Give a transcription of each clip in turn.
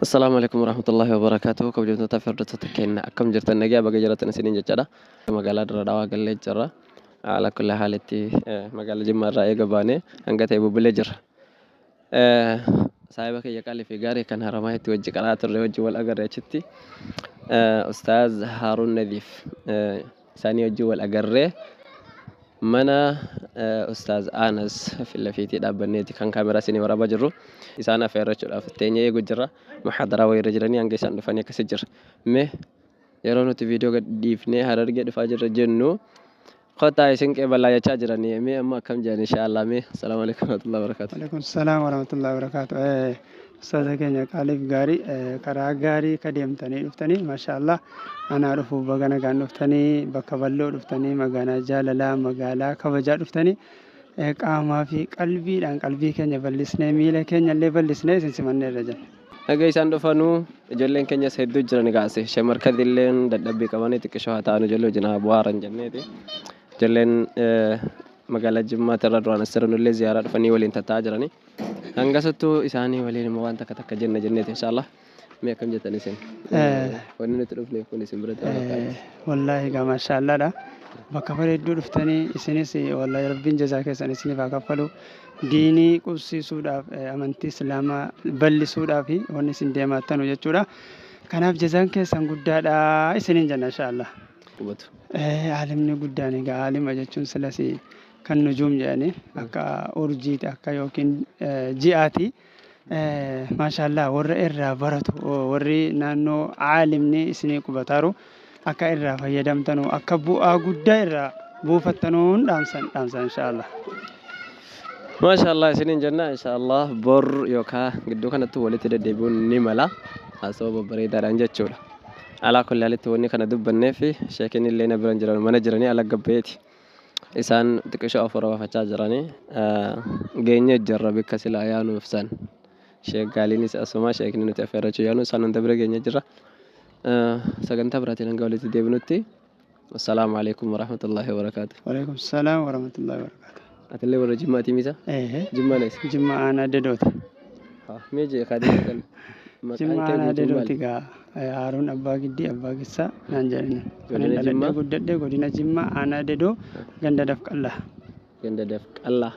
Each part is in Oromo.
Assalamualaikum warahmatullahi wabarakatuh. Kabajamtoota fi hordoftoota keenya akkam jirtan nagaa baga jiraatan isiniin jechaadha. Magaalaa Dirree Dhawaa gallee jirra. Haala kulli haalitti magaalaa Jimmaa irraa eega baanee hanga ta'e bubbilee jirra. Saahiba kiyya qaalii fi gaarii kan haramaa itti wajji qalaa turre wajji wal agarre achitti Ustaaz Haaruun Nadiif isaanii wajji wal agarree mana Ustaaz Anas fillafiitii dhaabbanneeti kan kaameraa isinii waraabaa jirru. Isaan affeerrachuudhaaf teenyee eegu jirra. Muhaadaraa wayirra jiranii hanga isaan dhufanii akkasii jirra. Mee yeroo nuti viidiyoo gad dhiifnee Harargee dhufaa jirra jennu kottaa isin qeebalaa jechaa jiranii. Mee amma akkam jedhan inshaallah. Mee assalaamu alaikum warahmatullahi wabarakatuh. Waalaikum salaam warahmatullahi wabarakatuh. Ustaaza keenya qaaliif gaarii karaa gaarii ka deemtanii dhuftanii maashaallah anaa dhufuuf baga nagaan dhuftanii bakka bal'oo dhuftanii magaalaa jaalalaa magaalaa kabajaa dhuftanii qaamaa fi qalbiidhaan qalbii keenya bal'isnee miila keenya illee bal'isnee isin simannee irra jenna. Naga isaan dhufanuu ijoolleen keenyas hedduu jiran gaase shamarkadilleen dadhabbii qabanii xiqqishoo haa ta'an ijoollee wajjin haa bu'aaran jenneeti. Ijoolleen magaalaa Jimmaatti irra duraan as jiranullee ziyaaraa dhufanii waliin tatta'aa jiranii. Hangasattuu isaanii waliin immoo waan takka takka jenna jenneeti inshaallah. Mee akkam jettan isin? Wanni nuti dhufneef kun isin biratti Wallaahi egaa maashaallaadha. Bakka bareedduu dhuftanii isinis wallaahi rabbiin jazaa keessan isiniif haa kaffalu. Diinii qubsiisuudhaaf amantii islaamaa bal'isuudhaaf wanni isin deemattanu jechuudha. Kanaaf jazaan keessan guddaadha isiniin jenna inshaallah. qubatu. Aalimni guddaan egaa aalima jechuun silas kan nujuum jedhanii akka urjiiti akka yookiin ji'aati. Maashaallah warra irraa baratu warri naannoo aalimni isinii qubataaru akka irraa fayyadamtanu akka bu'aa guddaa irraa buufattanuun dhaamsan inshaallah. Maashaallah isiniin jenna inshaallah bor yookaan gidduu kanatti walitti deddeebi'uun ni mala. Haasawaa babbareedaadhaan jechuudha. Alaa kulli haalitti wanni kana dubbannee fi sheekiin illee na biran jiran mana jiranii ala gabbeeti. Isaan xiqqishoo afur baafachaa jiranii geenye jarra bikka silaa yaanuuf san. Sheek Gaaliinis asuma sheekni nuti affeerrachuu yaanu isaan hunda bira geenye jirra. Sagantaa biraatiin hanga walitti deebinutti. Assalaamu alaikum warahmatullahi wabarakatuh. Waalaikum salaam warahmatullahi wabarakatuh. Atillee warra Jimmaatii misa? Jimmaanis? Jimma aanaa Dadooti. Mee jee kaadhii kan Jimma aanaa Dadooti gaa Haaruun abbaa giddii abbaa gissaa naan jedhani. Kanin dhaladhee guddadhee godina Jimma aanaa Dadoo ganda Dafqallaa. Ganda Dafqallaa.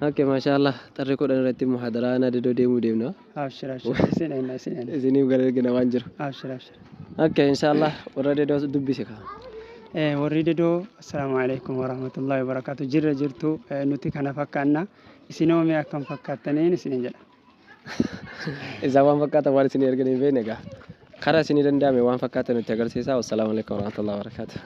Okay, maashaallah tarree kudhan irratti muhaadaraa aanaa Dadoo deemuu deemna. Abshir isin eenna isin eenna. Isiniif gargaarina waan jiru. Abshir. Okay, inshaallah warra Dadoo dubbise kaa. Warri Dadoo assalaamu alaikum warahmatullahi wabarakatuh. Jirra jirtu nuti kana fakkaanna isinoo mee akkam fakkaataniin isiniin jedha. Isa waan fakkaatan waan isinii erganii beekne gaa. Karaa isinii danda'ame waan fakkaatan nutti agarsiisaa. Wassalaamu alaikum warahmatullahi wabarakatuh.